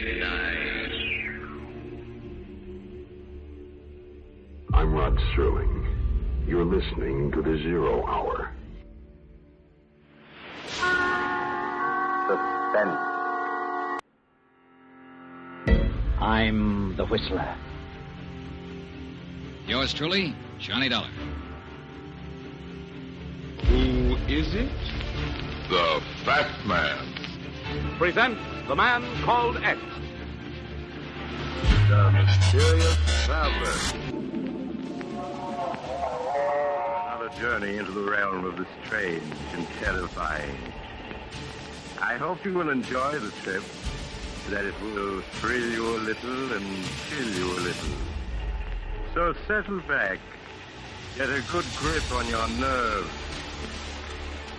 midnight. I'm Rod Sterling. You're listening to the Zero Hour. Suspense. I'm the Whistler. Yours truly, Johnny Dollar. Who is it? The Fat Man. Presents The Man Called X. The Mysterious Traveler. Another journey into the realm of the strange and terrifying. I hope you will enjoy the trip, that it will thrill you a little and chill you a little. So settle back, get a good grip on your nerves.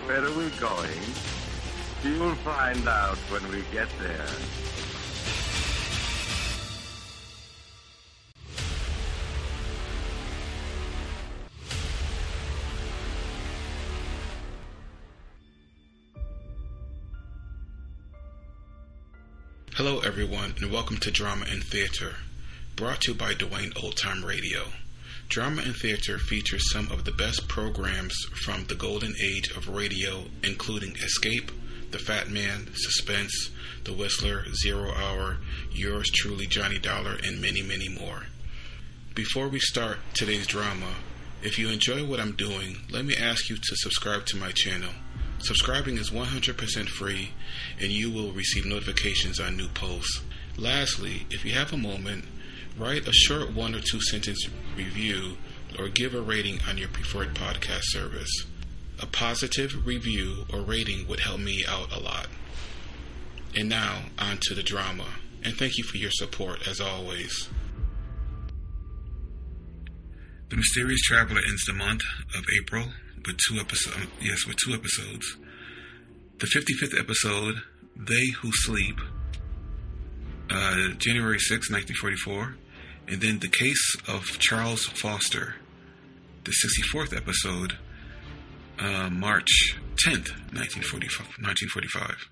Where are we going? You'll find out when we get there. Hello everyone, and welcome to Drama and Theater, brought to you by Duane Old Time Radio. Drama and Theater features some of the best programs from the golden age of radio, including Escape, The Fat Man, Suspense, The Whistler, Zero Hour, Yours Truly, Johnny Dollar, and many, many more. Before we start today's drama, if you enjoy what I'm doing, let me ask you to subscribe to my channel. Subscribing is 100% free, and you will receive notifications on new posts. Lastly, if you have a moment, write a short 1 or 2 sentence review or give a rating on your preferred podcast service. A positive review or rating would help me out a lot. And now, on to the drama. And thank you for your support, as always. The Mysterious Traveler ends the month of April with two episodes. The 55th episode, They Who Sleep, January 6, 1944, and then The Case of Charles Foster, the 64th episode, March 10th, 1945.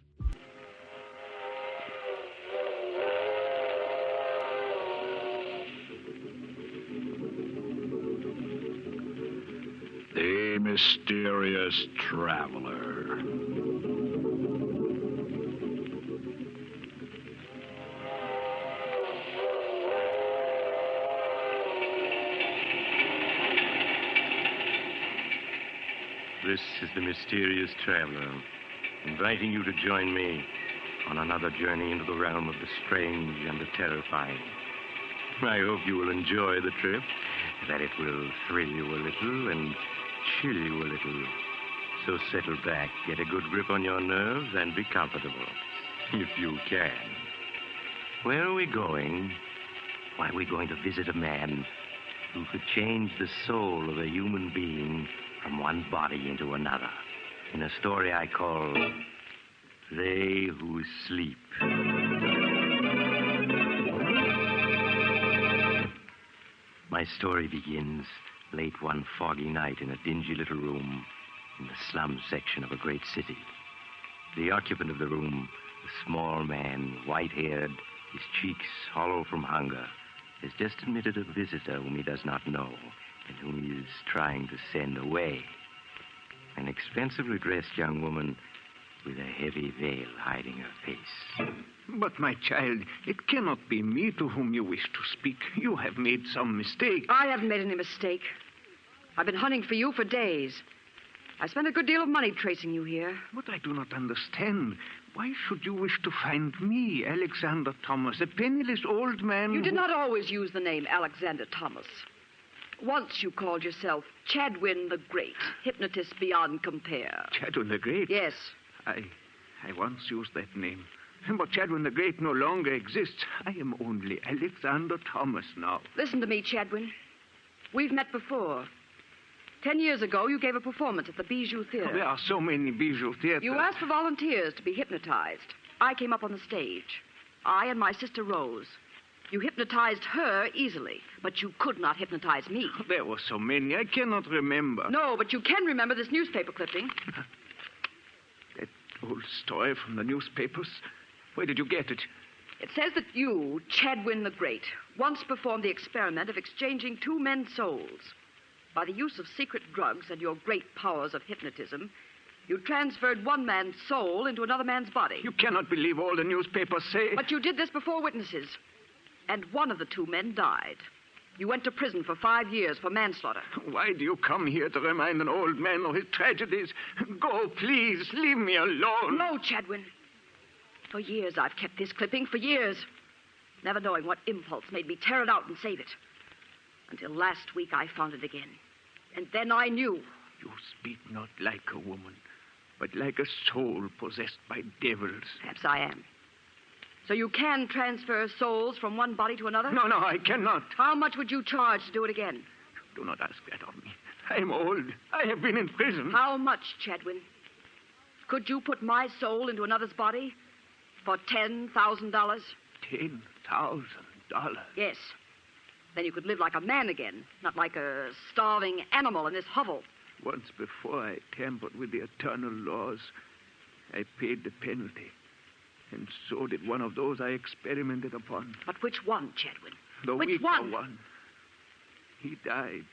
The Mysterious Traveler. This is the Mysterious Traveler, inviting you to join me on another journey into the realm of the strange and the terrifying. I hope you will enjoy the trip, that it will thrill you a little and chill you a little. So settle back, get a good grip on your nerves, and be comfortable, if you can. Where are we going? Why, we're going to visit a man who could change the soul of a human being from one body into another, in a story I call They Who Sleep. My story begins late one foggy night in a dingy little room in the slum section of a great city. The occupant of the room, a small man, white-haired, his cheeks hollow from hunger, has just admitted a visitor whom he does not know and whom he is trying to send away. An expensively dressed young woman with a heavy veil hiding her face. But, my child, it cannot be me to whom you wish to speak. You have made some mistake. I haven't made any mistake. I've been hunting for you for days. I spent a good deal of money tracing you here. But I do not understand. Why should you wish to find me, Alexander Thomas, a penniless old man? You did not always use the name Alexander Thomas. Once you called yourself Chadwin the Great, hypnotist beyond compare. Chadwin the Great? Yes. I once used that name. But Chadwin the Great no longer exists. I am only Alexander Thomas now. Listen to me, Chadwin. We've met before. 10 years ago, you gave a performance at the Bijou Theater. Oh, there are so many Bijou theaters. You asked for volunteers to be hypnotized. I came up on the stage. I and my sister Rose. You hypnotized her easily, but you could not hypnotize me. There were so many, I cannot remember. No, but you can remember this newspaper clipping. That old story from the newspapers? Where did you get it? It says that you, Chadwin the Great, once performed the experiment of exchanging two men's souls. By the use of secret drugs and your great powers of hypnotism, you transferred one man's soul into another man's body. You cannot believe all the newspapers say. But you did this before witnesses. And one of the two men died. You went to prison for 5 years for manslaughter. Why do you come here to remind an old man of his tragedies? Go, please. Leave me alone. No, Chadwin. For years I've kept this clipping, for years. Never knowing what impulse made me tear it out and save it. Until last week I found it again. And then I knew. You speak not like a woman, but like a soul possessed by devils. Perhaps I am. So you can transfer souls from one body to another? No, I cannot. How much would you charge to do it again? Do not ask that of me. I am old. I have been in prison. How much, Chadwin? Could you put my soul into another's body for $10,000? $10,000? Yes. Then you could live like a man again, not like a starving animal in this hovel. Once before I tampered with the eternal laws, I paid the penalty. And so did one of those I experimented upon. But which one, Chadwin? Which one? He died.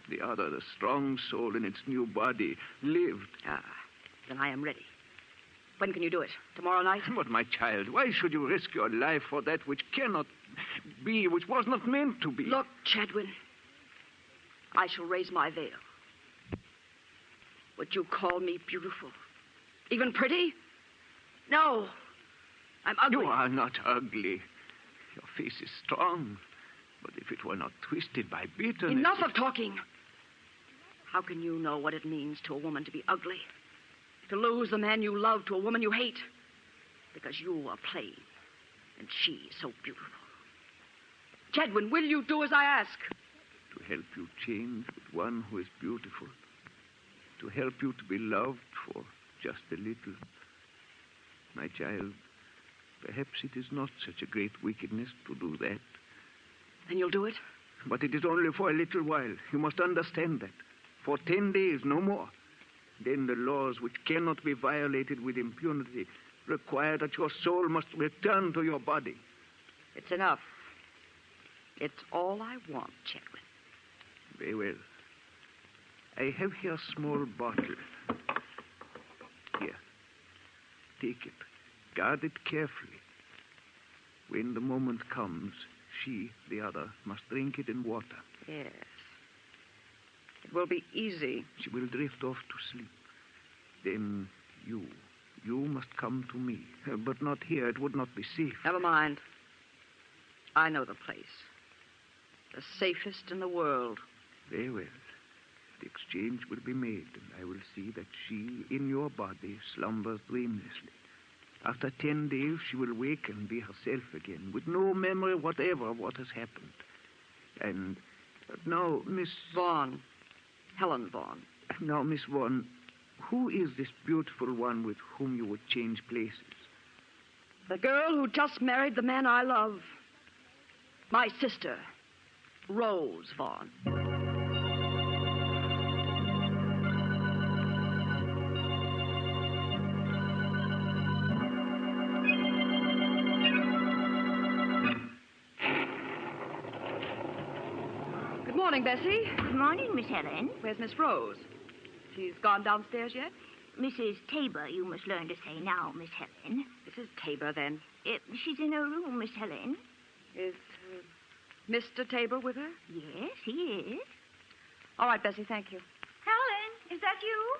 The other, the strong soul in its new body, lived. Ah, then I am ready. When can you do it? Tomorrow night? But, my child, why should you risk your life for that which cannot be, which was not meant to be? Look, Chadwin, I shall raise my veil. Would you call me beautiful? Even pretty? No. I'm ugly. You are not ugly. Your face is strong. But if it were not twisted by bitterness... Enough of talking. How can you know what it means to a woman to be ugly? To lose the man you love to a woman you hate? Because you are plain and she is so beautiful. Chadwin, will you do as I ask? To help you change with one who is beautiful. To help you to be loved for just a little. My child, perhaps it is not such a great wickedness to do that. Then you'll do it? But it is only for a little while. You must understand that. For 10 days, no more. Then the laws which cannot be violated with impunity require that your soul must return to your body. It's enough. It's all I want, Chadwin. Very well. I have here a small bottle. Here. Take it. Guard it carefully. When the moment comes, she, the other, must drink it in water. Yes. It will be easy. She will drift off to sleep. Then you must come to me. But not here. It would not be safe. Never mind. I know the place. The safest in the world. Very well. The exchange will be made, and I will see that she, in your body, slumbers dreamlessly. After 10 days, she will wake and be herself again, with no memory whatever of what has happened. And now, Miss... Vaughn. Helen Vaughn. Now, Miss Vaughn, who is this beautiful one with whom you would change places? The girl who just married the man I love. My sister, Rose Vaughn. Good morning, Bessie. Good morning, Miss Helen. Where's Miss Rose? She's gone downstairs yet? Mrs. Tabor, you must learn to say now, Miss Helen. Mrs. Tabor, then. She's in her room, Miss Helen. Is Mr. Tabor with her? Yes, he is. All right, Bessie, thank you. Helen, is that you?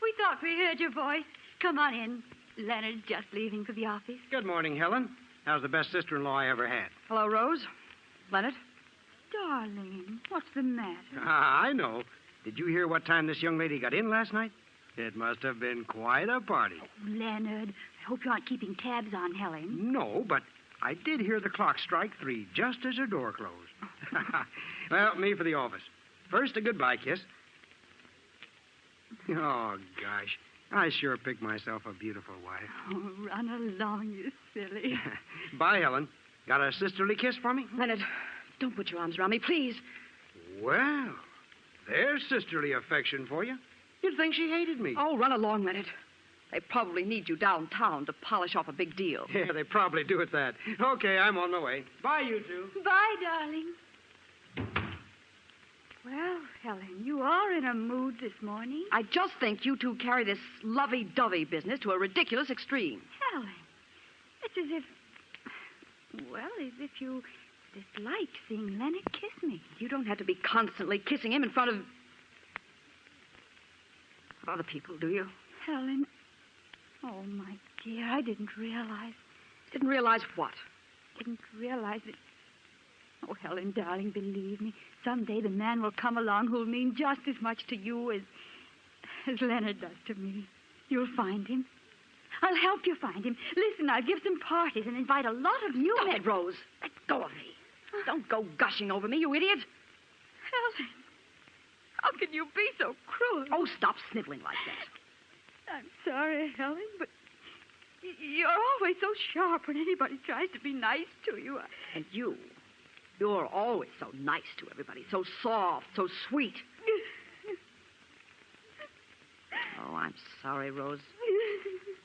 We thought we heard your voice. Come on in. Leonard's just leaving for the office. Good morning, Helen. How's the best sister-in-law I ever had? Hello, Rose. Leonard. Darling, what's the matter? I know. Did you hear what time this young lady got in last night? It must have been quite a party. Oh, Leonard, I hope you aren't keeping tabs on Helen. No, but I did hear the clock strike 3 just as her door closed. Well, me for the office. First, a goodbye kiss. Oh, gosh. I sure picked myself a beautiful wife. Oh, run along, you silly. Bye, Helen. Got a sisterly kiss for me? Leonard, don't put your arms around me, please. Well, there's sisterly affection for you. You'd think she hated me. Oh, run along, Leonard. They probably need you downtown to polish off a big deal. Yeah, they probably do at that. Okay, I'm on my way. Bye, you two. Bye, darling. Well, Helen, you are in a mood this morning. I just think you two carry this lovey-dovey business to a ridiculous extreme. Helen, it's as if... Well, as if you dislike seeing Leonard kiss me. You don't have to be constantly kissing him in front of other people, do you? Helen, oh, my dear, I didn't realize. Didn't realize what? Didn't realize that... Oh, Helen, darling, believe me, someday the man will come along who'll mean just as much to you as Leonard does to me. You'll find him. I'll help you find him. Listen, I'll give some parties and invite a lot of new men. Stop it, Rose. Let go of me. Don't go gushing over me, you idiot. Helen, how can you be so cruel? Oh, stop sniveling like that. I'm sorry, Helen, but you're always so sharp when anybody tries to be nice to you. And you're always so nice to everybody, so soft, so sweet. Oh, I'm sorry, Rose.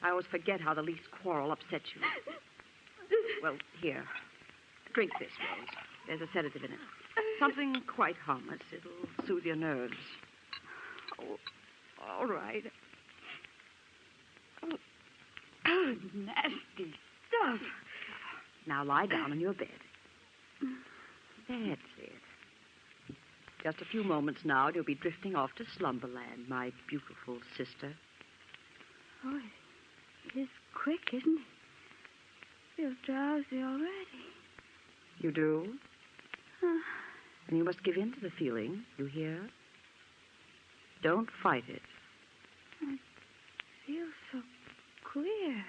I always forget how the least quarrel upsets you. Well, here. Drink this, Rose. There's a sedative in it. Something quite harmless. It'll soothe your nerves. Oh, all right. Oh, nasty stuff. Now lie down on your bed. That's it. Just a few moments now, and you'll be drifting off to slumberland, my beautiful sister. Oh, it is quick, isn't it? Feel drowsy already. You do? And you must give in to the feeling, you hear? Don't fight it. I feel so queer.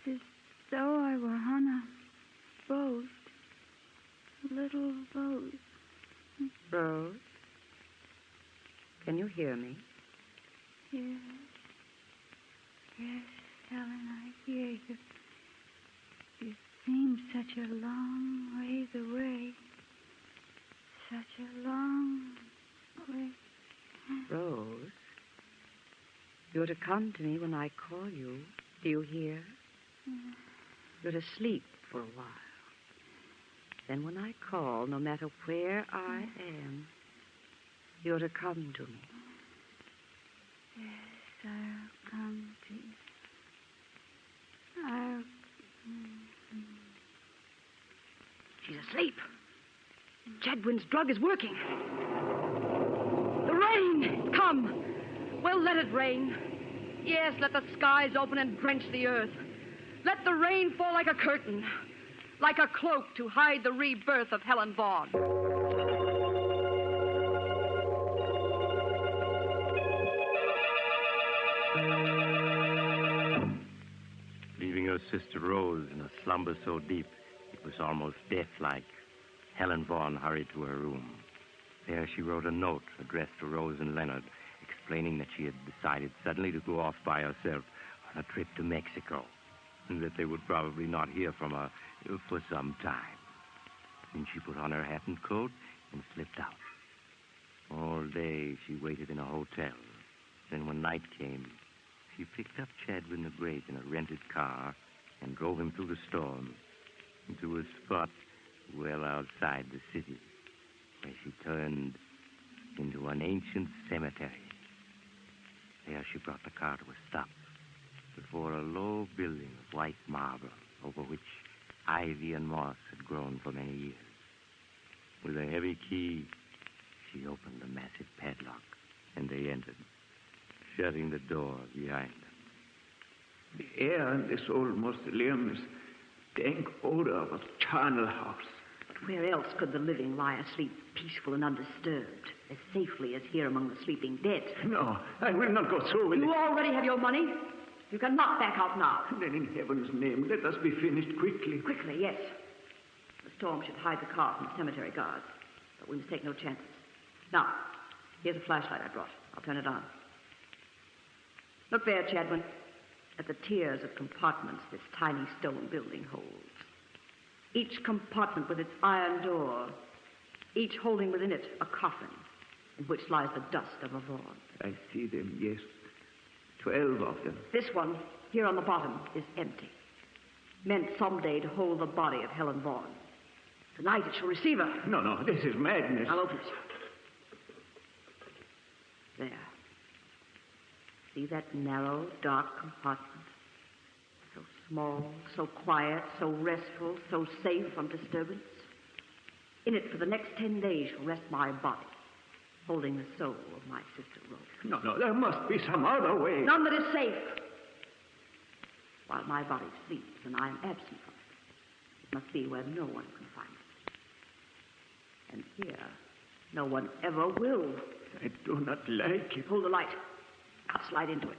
It's as though I were on a boat. A little boat. Rose? Can you hear me? Yes. Yes, Helen, I hear you. You seem such a long ways away. Such a long way. Rose, you're to come to me when I call you. Do you hear? You're to sleep for a while. Then when I call, no matter where I am, you're to come to me. Yes, I'll come to you. She's asleep. Chadwin's drug is working. The rain! Come. Well, let it rain. Yes, let the skies open and drench the earth. Let the rain fall like a curtain, like a cloak to hide the rebirth of Helen Vaughn. Leaving her sister Rose in a slumber so deep it was almost death-like, Helen Vaughn hurried to her room. There she wrote a note addressed to Rose and Leonard, explaining that she had decided suddenly to go off by herself on a trip to Mexico, and that they would probably not hear from her for some time. Then she put on her hat and coat and slipped out. All day she waited in a hotel. Then when night came, she picked up Chadwin the Great in a rented car and drove him through the storm into a spot well outside the city, where she turned into an ancient cemetery. There she brought the car to a stop before a low building of white marble over which ivy and moss had grown for many years. With a heavy key, she opened the massive padlock, and they entered, shutting the door behind them. The air in this old mausoleum is dank odor of a charnel house. But where else could the living lie asleep, peaceful and undisturbed, as safely as here among the sleeping dead? No, I will not go through with it. You already have your money. You cannot back out now. Then in heaven's name, let us be finished quickly. Quickly, yes. The storm should hide the car from the cemetery guards, but we must take no chances. Now, here's a flashlight I brought. I'll turn it on. Look there, Chadwin, at the tiers of compartments this tiny stone building holds. Each compartment with its iron door, each holding within it a coffin in which lies the dust of a Vaughn. I see them, yes. 12 of them. This one, here on the bottom, is empty. Meant someday to hold the body of Helen Vaughn. Tonight it shall receive her. No, this is madness. I'll open it. There. See that narrow, dark compartment? So small, so quiet, so restful, so safe from disturbance. In it for the next 10 days shall rest my body, holding the soul of my sister Rose. No, there must be some other way. None that is safe. While my body sleeps and I am absent from it, it must be where no one can find it. And here, no one ever will. I do not like it. Hold the light. I'll slide into it.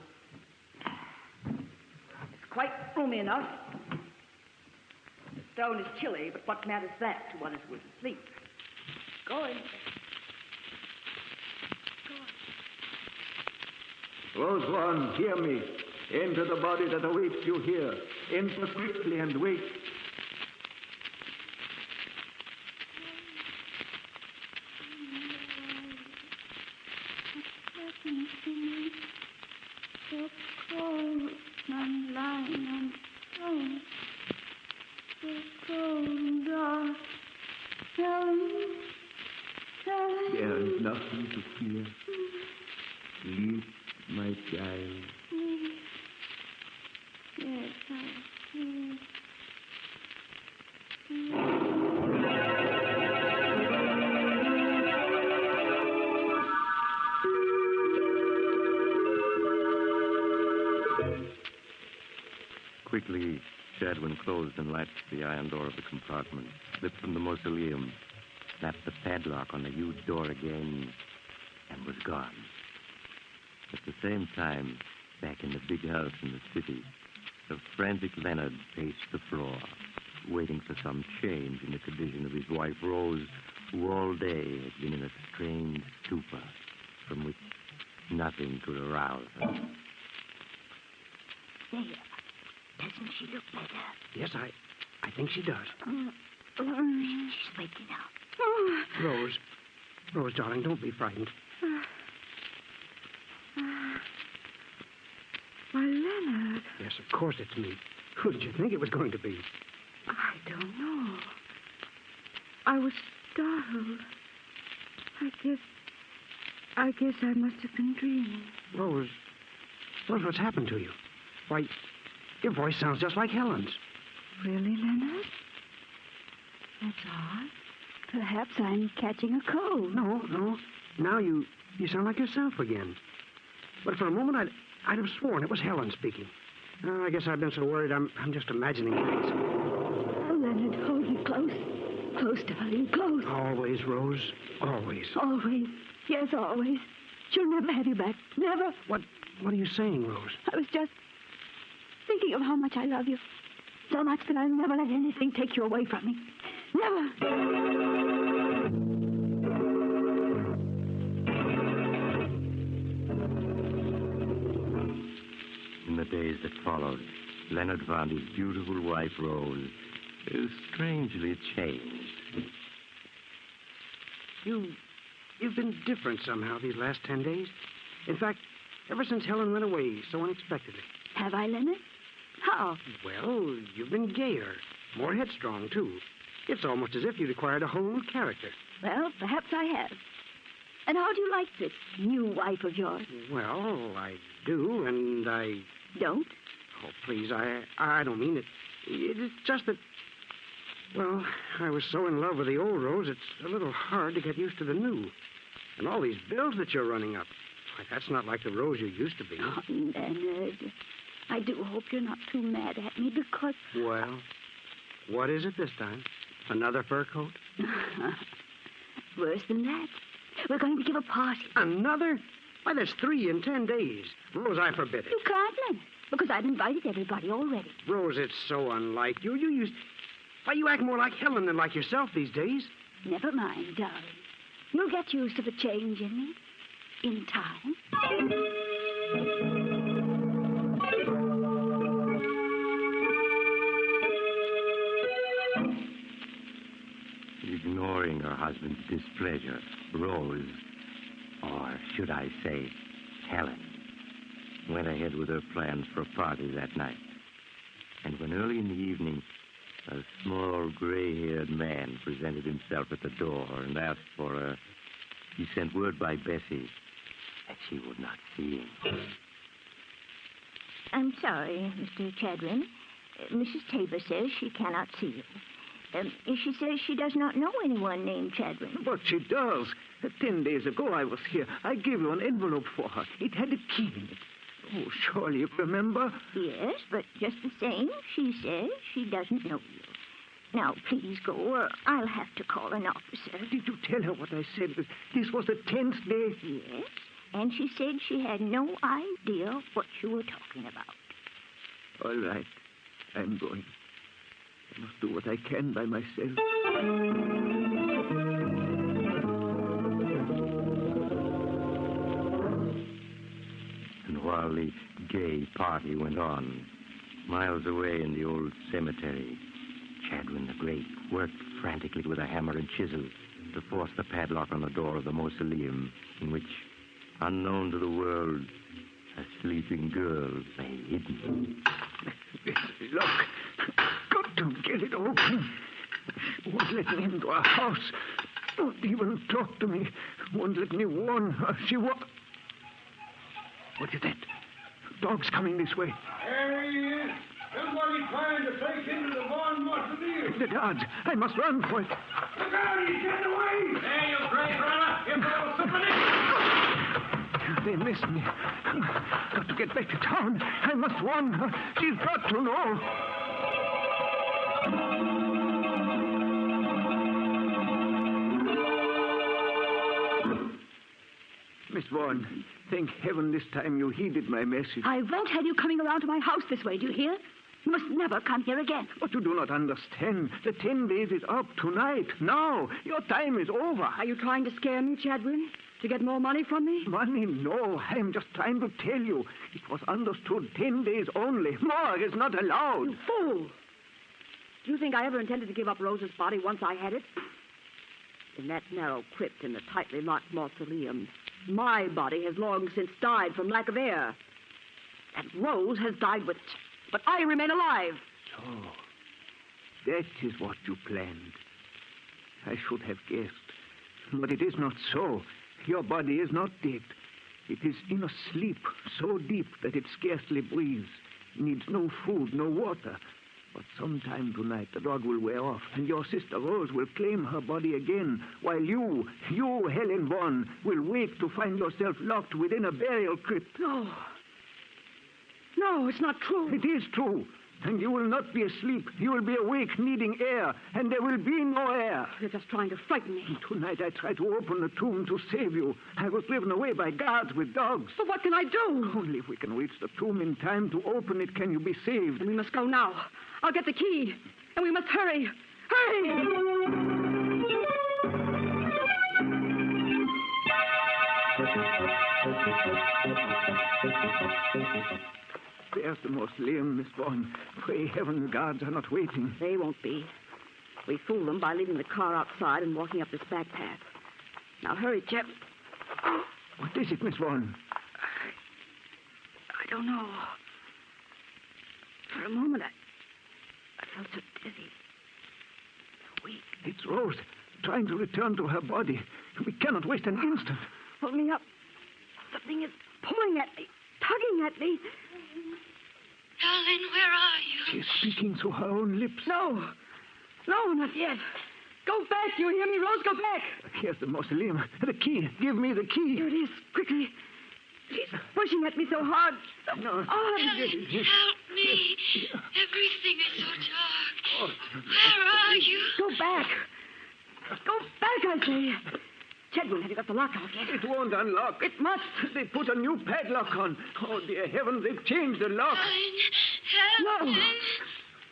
It's quite roomy enough. The stone is chilly, but what matters that to one who is asleep? Going. Rose Vaughn, hear me. Enter the body that awaits you here. Enter quickly and wait. So cold, I'm lying on stone. So cold and dark. Helen. There is nothing to fear. Sleep, my child. Yes, I see. Quickly, Chadwin closed and latched the iron door of the compartment, slipped from the mausoleum, snapped the padlock on the huge door again, and was gone. At the same time, back in the big house in the city, the frantic Leonard paced the floor, waiting for some change in the condition of his wife Rose, who all day had been in a strange stupor from which nothing could arouse her. There. Doesn't she look better? Yes, I think she does. She's waking up. Rose, darling, don't be frightened. Why, Leonard. Yes, of course it's me. Who did you think it was going to be? I don't know. I was startled. I guess I must have been dreaming. Rose, what's happened to you? Why, your voice sounds just like Helen's. Really, Leonard? That's odd. Perhaps I'm catching a cold. No. Now you sound like yourself again. But for a moment, I'd have sworn it was Helen speaking. I guess I've been so worried I'm just imagining things. Oh, Leonard, hold me close. Close, darling, close. Always, Rose. Always. Always. Yes, always. She'll never have you back. Never. What are you saying, Rose? I was just thinking of how much I love you. So much that I'll never let anything take you away from me. Never. In the days that followed, Leonard found his beautiful wife, Rose, strangely changed. You've been different somehow these last 10 days. In fact, ever since Helen went away so unexpectedly. Have I, Leonard? How? Well, you've been gayer, more headstrong, too. It's almost as if you'd acquired a whole new character. Well, perhaps I have. And how do you like this new wife of yours? Well, I do, and I... Don't? Oh, please, I don't mean it. It's just that... Well, I was so in love with the old Rose, it's a little hard to get used to the new. And all these bills that you're running up. Why, that's not like the Rose you used to be. Oh, Leonard, I do hope you're not too mad at me because... Well, what is it this time? Another fur coat? Worse than that. We're going to give a party. Another? Why, that's 3 in 10 days. Rose, I forbid it. You can't, Leonard, because I've invited everybody already. Rose, it's so unlike you. Why, you act more like Helen than like yourself these days. Never mind, darling. You'll get used to the change in me. In time. Ignoring her husband's displeasure, Rose, or should I say, Helen, went ahead with her plans for a party that night. And when early in the evening, a small gray-haired man presented himself at the door and asked for her, he sent word by Bessie that she would not see him. I'm sorry, Mr. Chadwin. Mrs. Tabor says she cannot see you. She says she does not know anyone named Chadwin. But she does. 10 days ago I was here. I gave you an envelope for her. It had a key in it. Oh, surely you remember? Yes, but just the same, she says she doesn't know you. Now, please go, or I'll have to call an officer. Did you tell her what I said? This was the 10th day? Yes, and she said she had no idea what you were talking about. All right. I'm going. I must do what I can by myself. And while the gay party went on, miles away in the old cemetery, Chadwin the Great worked frantically with a hammer and chisel to force the padlock on the door of the mausoleum in which, unknown to the world, a sleeping girl lay hidden. Look, got to get it open. Won't let me into our house. Won't even talk to me. Won't let me warn her. What is that? Dog's coming this way. There he is. Somebody trying to break into the Vaughn mausoleum. The guards. I must run for it. Look out, he's getting away. Hey, you great runner. You little somebody. They missed me. Got to get back to town. I must warn her. She's got to know. Miss Vaughn, thank heaven this time you heeded my message. I won't have you coming around to my house this way, do you hear? You must never come here again. But you do not understand. The 10 days is up tonight. Now. Your time is over. Are you trying to scare me, Chadwin? To get more money from me? Money? No. I am just trying to tell you. It was understood 10 days only. More is not allowed. You fool! Do you think I ever intended to give up Rose's body once I had it? In that narrow crypt in the tightly locked mausoleum, my body has long since died from lack of air. And Rose has died with it. But I remain alive. Oh, that is what you planned. I should have guessed. But it is not so. Your body is not dead. It is in a sleep so deep that it scarcely breathes. It needs no food, no water. But sometime tonight the dog will wear off, and your sister Rose will claim her body again, while you, Helen Vaughn, will wake to find yourself locked within a burial crypt. No. No, it's not true. It is true. And you will not be asleep. You will be awake, needing air, and there will be no air. You're just trying to frighten me. Tonight I tried to open the tomb to save you. I was driven away by guards with dogs. But what can I do? Only if we can reach the tomb in time to open it can you be saved. And we must go now. I'll get the key. And we must hurry. Hurry! There's the mausoleum, Miss Vaughn. Pray heaven the guards are not waiting. They won't be. We fooled them by leaving the car outside and walking up this back path. Now hurry, Chip. What is it, Miss Vaughn? I don't know. For a moment, I felt so dizzy. So weak. It's Rose, trying to return to her body. We cannot waste an instant. Hold me up. Something is pulling at me, tugging at me. Darling, where are you? She's speaking through her own lips. No, not yet. Go back, you hear me, Rose? Go back. Here's the mausoleum. The key. Give me the key. Here it is, quickly. She's pushing at me so hard. No. Helen, help me. Everything is so dark. Where are you? Go back. Go back, I say. Chadwin, have you got the lock out yet? It won't unlock. It must. They put a new padlock on. Oh, dear heavens, they've changed the lock. Helen,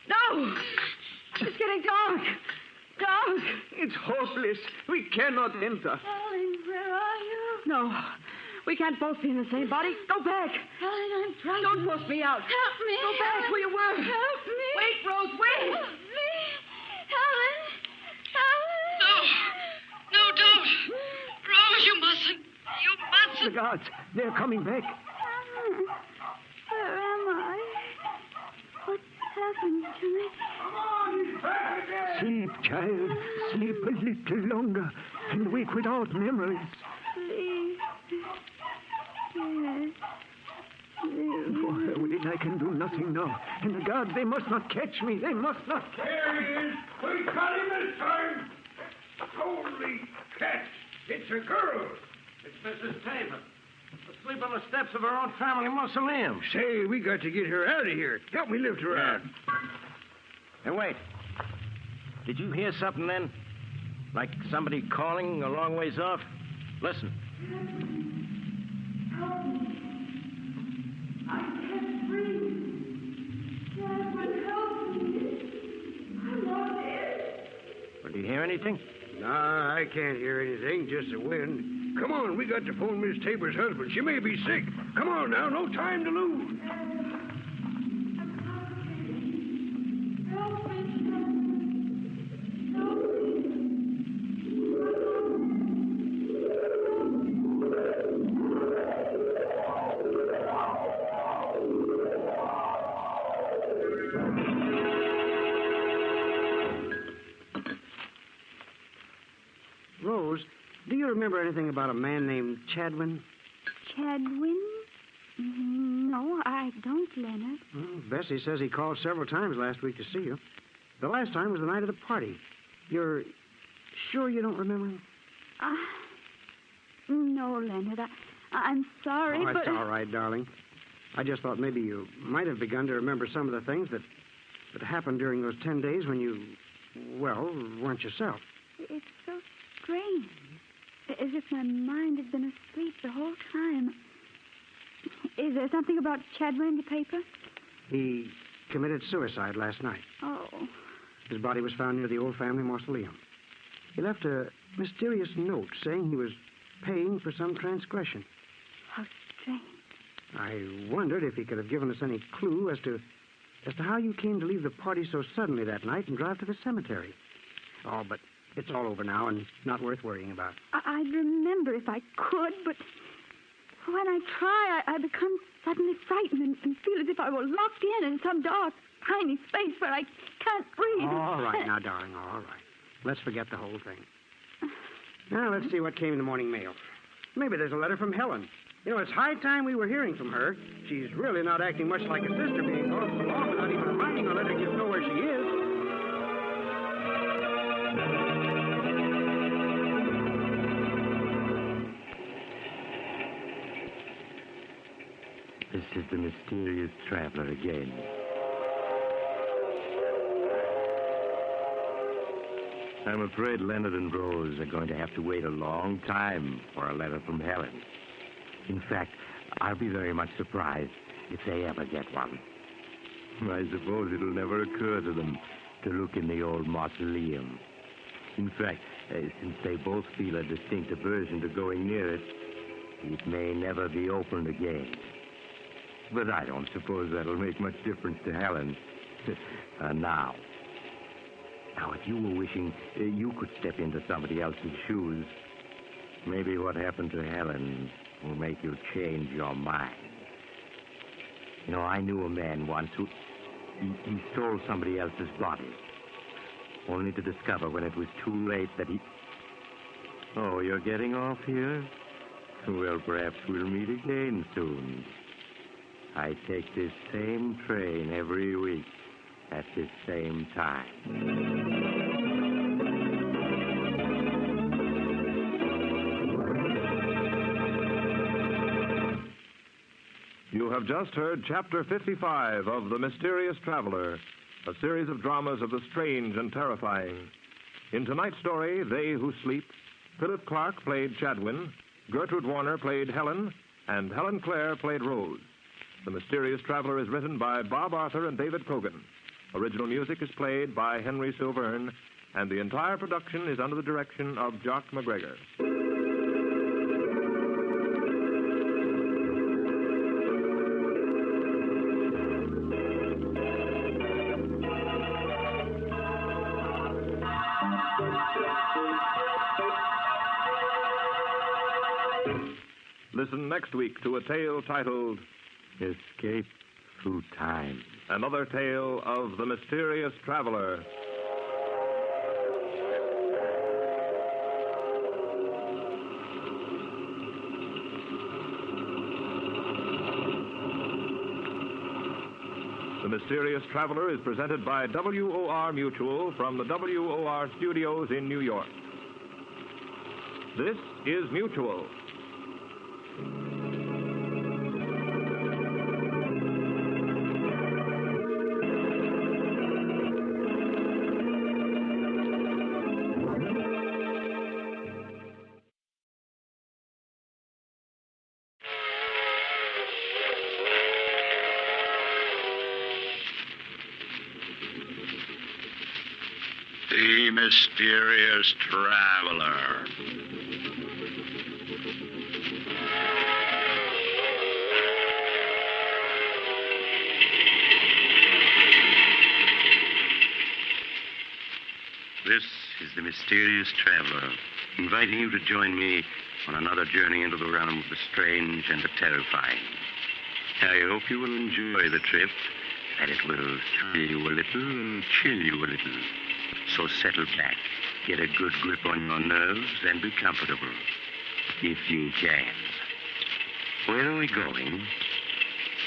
No. It's getting dark. Dark. It's hopeless. We cannot enter. Helen, where are you? No. We can't both be in the same body. Go back. Helen, I'm trying. Don't force me out. Help me. Go back where you were. Help me. Wait, Rose, wait. Help me. Helen. No, don't. Rose, you mustn't. You mustn't. The guards, they're coming back. happened to me? Come on, he's back again. Sleep, child. Sleep a little longer and wake without memories. Please. Yes. For her will, I can do nothing now. And the guards, they must not catch me. They must not. There he is. We got him this time. Holy cats. It's a girl. It's Mrs. Tabor. Asleep on the steps of her own family mausoleum. Say, we got to get her out of here. Help me lift her out. Hey, wait. Did you hear something then? Like somebody calling a long ways off? Listen. I can't breathe. Chadwin, help me. I'm not dead. Well, do you hear anything? Nah, I can't hear anything, just the wind. Come on, we got to phone Miss Tabor's husband. She may be sick. Come on now, no time to lose. Help me, Chadwin. Help me. Rose, do you remember anything about a man named Chadwin? Chadwin? No, I don't, Leonard. Well, Bessie says he called several times last week to see you. The last time was the night of the party. You're sure you don't remember him? No, Leonard. I'm sorry, Oh, but... it's all right, darling. I just thought maybe you might have begun to remember some of the things that happened during those 10 days when you, well, weren't yourself. It's so strange. As if my mind had been asleep the whole time. Is there something about Chadwin in the paper? He committed suicide last night. Oh. His body was found near the old family mausoleum. He left a mysterious note saying he was paying for some transgression. How strange. I wondered if he could have given us any clue as to how you came to leave the party so suddenly that night and drive to the cemetery. Oh, but it's all over now and not worth worrying about. I'd remember if I could, but when I try, I become suddenly frightened and feel as if I were locked in some dark, tiny space where I can't breathe. All right now, darling, all right. Let's forget the whole thing. Now, let's see what came in the morning mail. Maybe there's a letter from Helen. You know, it's high time we were hearing from her. She's really not acting much like a sister, being gone so long without even reminding or letting us know where she is. This is the mysterious traveler again. I'm afraid Leonard and Rose are going to have to wait a long time for a letter from Helen. In fact, I'll be very much surprised if they ever get one. I suppose it'll never occur to them to look in the old mausoleum. In fact, since they both feel a distinct aversion to going near it, it may never be opened again. But I don't suppose that'll make much difference to Helen. Now, if you were wishing you could step into somebody else's shoes, maybe what happened to Helen will make you change your mind. You know, I knew a man once who he stole somebody else's body, only to discover when it was too late that he... Oh, you're getting off here? Well, perhaps we'll meet again soon. I take this same train every week at this same time. You have just heard Chapter 55 of The Mysterious Traveler, a series of dramas of the strange and terrifying. In tonight's story, They Who Sleep, Philip Clark played Chadwin, Gertrude Warner played Helen, and Helen Clare played Rose. The Mysterious Traveler is written by Bob Arthur and David Cogan. Original music is played by Henry Silverne, and the entire production is under the direction of Jock McGregor. Listen next week to a tale titled Escape Through Time. another tale of the mysterious traveler. The Mysterious Traveler is presented by WOR Mutual from the WOR studios in New York. This is Mutual. The Mysterious Traveler. This is the Mysterious Traveler, inviting you to join me on another journey into the realm of the strange and the terrifying. I hope you will enjoy the trip, that it will thrill you a little and chill you a little. So settle back, get a good grip on your nerves, and be comfortable, if you can. Where are we going?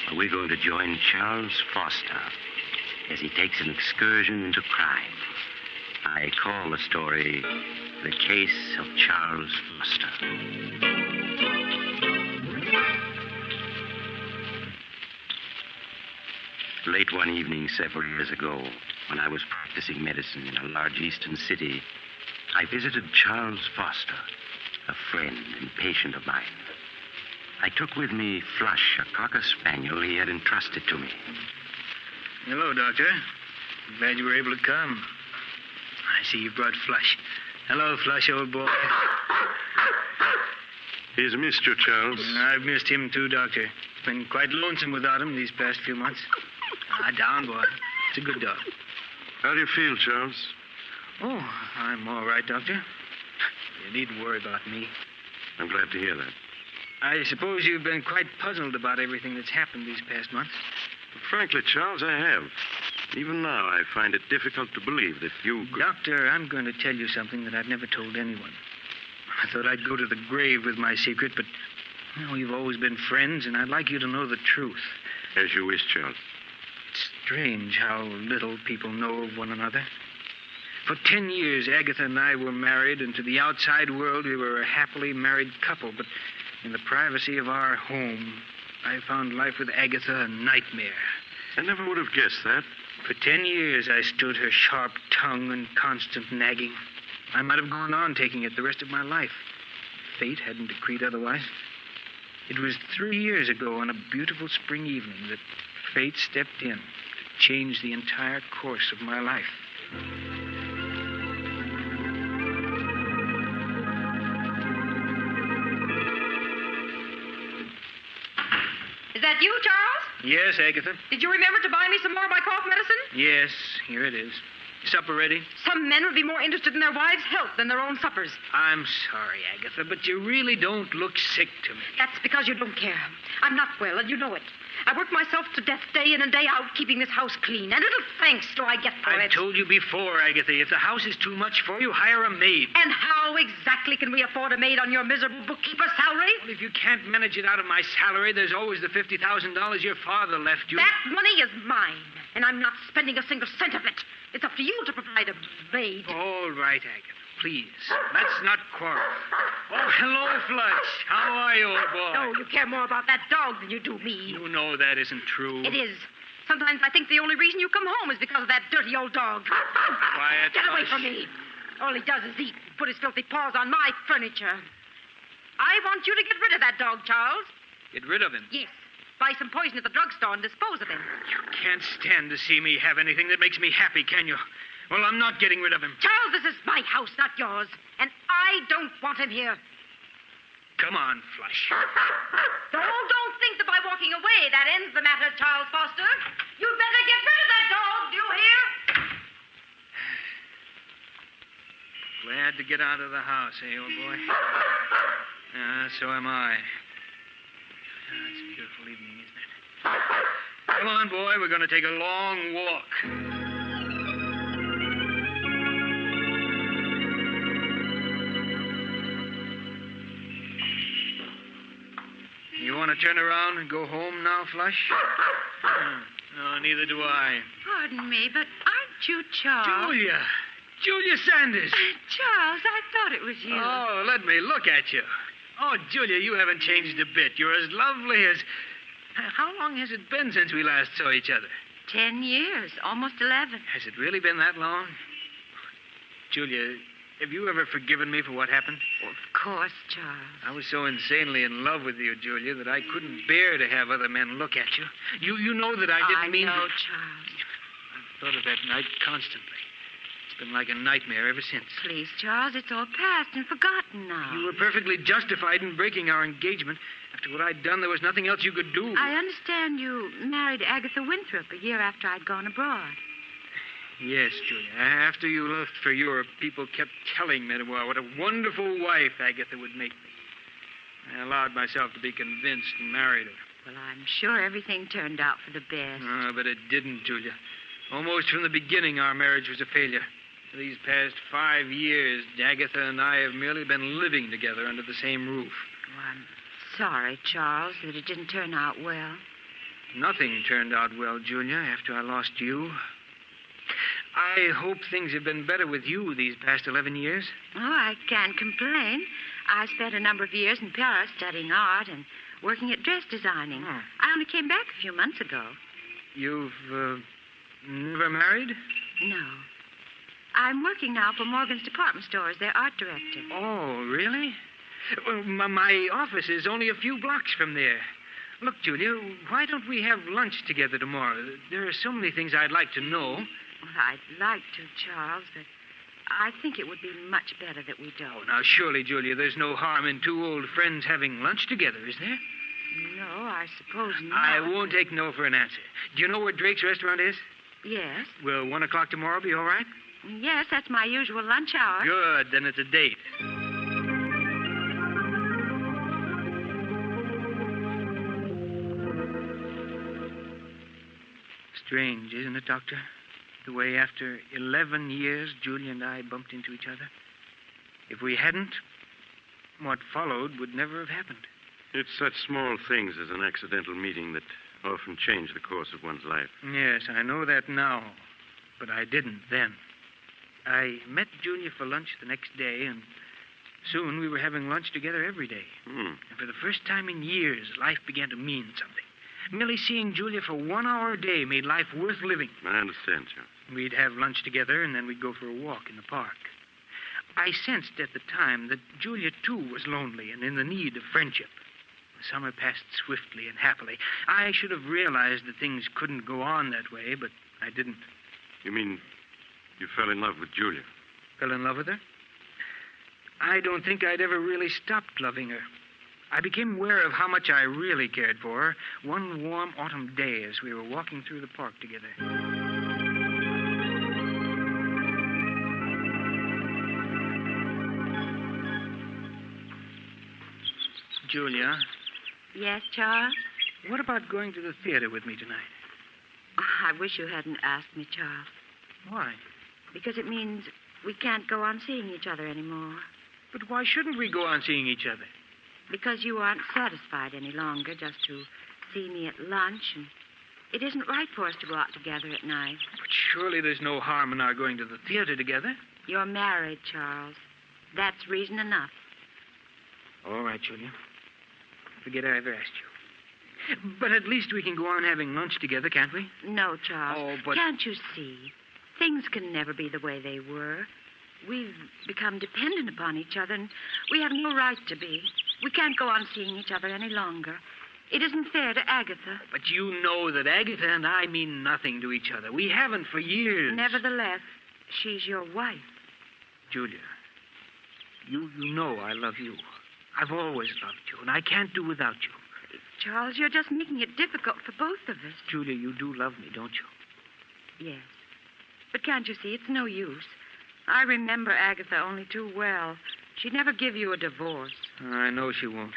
Well, we're going to join Charles Foster as he takes an excursion into crime. I call the story The Case of Charles Foster. Late one evening several years ago, when I was practicing medicine in a large eastern city, I visited Charles Foster, a friend and patient of mine. I took with me Flush, a cocker spaniel he had entrusted to me. Hello, Doctor. I'm glad you were able to come. I see you brought Flush. Hello, Flush, old boy. He's missed you, Charles. I've missed him, too, Doctor. It's been quite lonesome without him these past few months. Down, boy. It's a good dog. How do you feel, Charles? Oh, I'm all right, Doctor. You needn't worry about me. I'm glad to hear that. I suppose you've been quite puzzled about everything that's happened these past months. Frankly, Charles, I have. Even now, I find it difficult to believe that you could... Doctor, I'm going to tell you something that I've never told anyone. I thought I'd go to the grave with my secret, but we've always been friends, and I'd like you to know the truth. As you wish, Charles. It's strange how little people know of one another. For 10 years, Agatha and I were married, and to the outside world, we were a happily married couple. But in the privacy of our home, I found life with Agatha a nightmare. I never would have guessed that. For 10 years, I stood her sharp tongue and constant nagging. I might have gone on taking it the rest of my life. Fate hadn't decreed otherwise. It was 3 years ago on a beautiful spring evening that fate stepped in to change the entire course of my life. Is that you, Charles? Yes, Agatha. Did you remember to buy me some more of my cough medicine? Yes, here it is. Supper ready? Some men would be more interested in their wives' health than their own suppers. I'm sorry, Agatha, but you really don't look sick to me. That's because you don't care. I'm not well, and you know it. I work myself to death day in and day out, keeping this house clean. And little thanks do I get for it. I've told you before, Agatha, if the house is too much for you, hire a maid. And how exactly can we afford a maid on your miserable bookkeeper's salary? Well, if you can't manage it out of my salary, there's always the $50,000 your father left you. That money is mine, and I'm not spending a single cent of it. It's up to you to provide a maid. All right, Agatha. Please, let's not quarrel. Oh, hello, Flush. How are you, old boy? No, you care more about that dog than you do me. You know that isn't true. It is. Sometimes I think the only reason you come home is because of that dirty old dog. Quiet, Get away Flush. from me. All he does is eat and put his filthy paws on my furniture. I want you to get rid of that dog, Charles. Get rid of him? Yes. Buy some poison at the drugstore and dispose of him. You can't stand to see me have anything that makes me happy, can you? Well, I'm not getting rid of him. Charles, this is my house, not yours. And I don't want him here. Come on, Flush. Don't think that by walking away that ends the matter, Charles Foster. You'd better get rid of that dog, do you hear? Glad to get out of the house, eh, old boy? So am I. It's a beautiful evening, isn't it? Come on, boy. We're going to take a long walk. You want to turn around and go home now, Flush? No, neither do I. Pardon me, but aren't you Charles? Julia Sanders. Charles, I thought it was you. Oh, let me look at you. Oh, Julia, you haven't changed a bit. You're as lovely as... How long has it been since we last saw each other? 10 years, almost 11. Has it really been that long? Julia, have you ever forgiven me for what happened? Of course, Charles. I was so insanely in love with you, Julia, that I couldn't bear to have other men look at you. You know that I didn't mean... I know, Charles. I've thought of that night constantly. It's been like a nightmare ever since. Please, Charles, it's all past and forgotten now. You were perfectly justified in breaking our engagement. After what I'd done, there was nothing else you could do. I understand you married Agatha Winthrop a year after I'd gone abroad. Yes, Julia. After you left for Europe, people kept telling me what a wonderful wife Agatha would make me. I allowed myself to be convinced and married her. Well, I'm sure everything turned out for the best. Oh, but it didn't, Julia. Almost from the beginning, our marriage was a failure. For these past 5 years, Agatha and I have merely been living together under the same roof. Oh, I'm sorry, Charles, that it didn't turn out well. Nothing turned out well, Julia, after I lost you. I hope things have been better with you these past 11 years. Oh, I can't complain. I spent a number of years in Paris studying art and working at dress designing. Oh. I only came back a few months ago. You've never married? No. I'm working now for Morgan's department store as their art director. Oh, really? Well, my office is only a few blocks from there. Look, Julia, why don't we have lunch together tomorrow? There are so many things I'd like to know. Well, I'd like to, Charles, but I think it would be much better that we don't. Oh, now, surely, Julia, there's no harm in two old friends having lunch together, is there? No, I suppose not. I won't take no for an answer. Do you know where Drake's restaurant is? Yes. Will 1 o'clock tomorrow be all right? Yes, that's my usual lunch hour. Good, then it's a date. Strange, isn't it, Doctor? The way after 11 years, Julia and I bumped into each other. If we hadn't, what followed would never have happened. It's such small things as an accidental meeting that often change the course of one's life. Yes, I know that now, but I didn't then. I met Julia for lunch the next day, and soon we were having lunch together every day. And for the first time in years, life began to mean something. Merely seeing Julia for 1 hour a day made life worth living. I understand, Charles. We'd have lunch together, and then we'd go for a walk in the park. I sensed at the time that Julia, too, was lonely and in the need of friendship. The summer passed swiftly and happily. I should have realized that things couldn't go on that way, but I didn't. You mean you fell in love with Julia? Fell in love with her? I don't think I'd ever really stopped loving her. I became aware of how much I really cared for her one warm autumn day as we were walking through the park together. Julia. Yes, Charles? What about going to the theater with me tonight? Oh, I wish you hadn't asked me, Charles. Why? Because it means we can't go on seeing each other anymore. But why shouldn't we go on seeing each other? Because you aren't satisfied any longer just to see me at lunch, and it isn't right for us to go out together at night. But surely there's no harm in our going to the theater together. You're married, Charles. That's reason enough. All right, Julia. Forget I ever asked you. But at least we can go on having lunch together, can't we? No, Charles. Oh, but... Can't you see? Things can never be the way they were. We've become dependent upon each other, and we have no right to be. We can't go on seeing each other any longer. It isn't fair to Agatha. But you know that Agatha and I mean nothing to each other. We haven't for years. Nevertheless, she's your wife. Julia, you know I love you. I've always loved you, and I can't do without you. Charles, you're just making it difficult for both of us. Julia, you do love me, don't you? Yes. But can't you see, it's no use. I remember Agatha only too well. She'd never give you a divorce. I know she won't.